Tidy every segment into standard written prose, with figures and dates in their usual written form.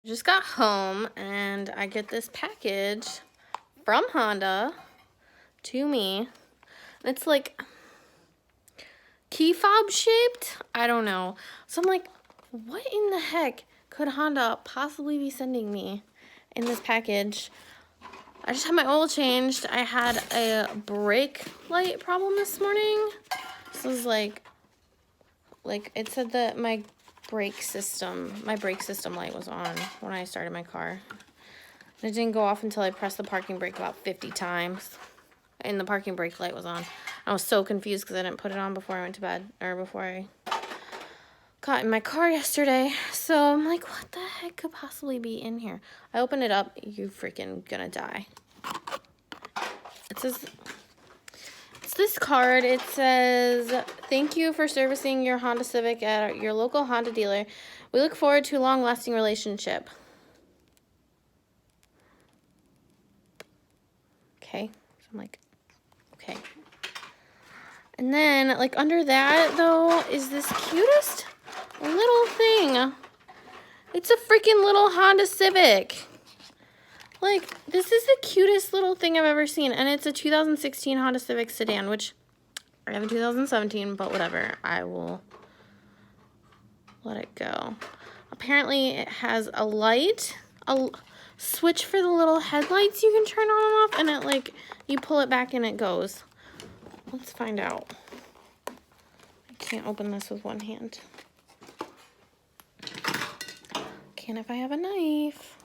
Just got home and I get this package from Honda to me. It's like key fob shaped. I don't know. So I'm like, what in the heck could Honda possibly be sending me in this package? I just had my oil changed. I had a brake light problem this morning. This was like it said that my brake system light was on when I started my car. And it didn't go off until I pressed the parking brake about 50 times. And the parking brake light was on. I was so confused because I didn't put it on before I went to bed, or before I got in my car yesterday. So I'm like, what the heck could possibly be in here? I open it up, you freaking gonna die. It says, it's this card. It says, thank you for servicing your Honda Civic at your local Honda dealer. We look forward to a long-lasting relationship. Okay. So I'm like, okay. And then, like, under that, though, is this cutest little thing. It's a freaking little Honda Civic. Like, this is the cutest little thing I've ever seen. And it's a 2016 Honda Civic sedan, which I have a 2017, but whatever. I will let it go. Apparently, it has a light, a switch for the little headlights you can turn on and off, and it, like, you pull it back and it goes. Let's find out. I can't open this with one hand. Can if I have a knife.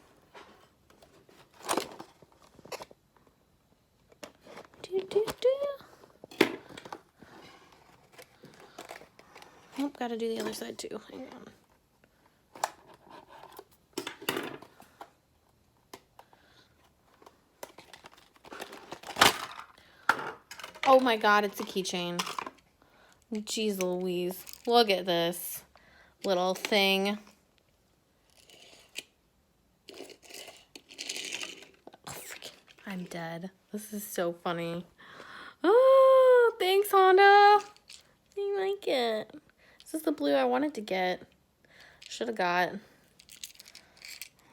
Oh, gotta do the other side too. Hang on. Oh my god, it's a keychain. Jeez Louise. Look at this little thing. Oh, freaking, I'm dead. This is so funny. Oh, thanks, Honda. I like it. This is the blue I wanted to get. Should have got.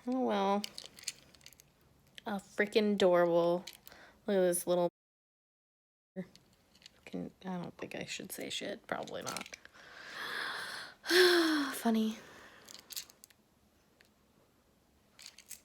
Oh, well. Oh, freaking adorable. Look at this little... I don't think I should say shit. Probably not. Funny.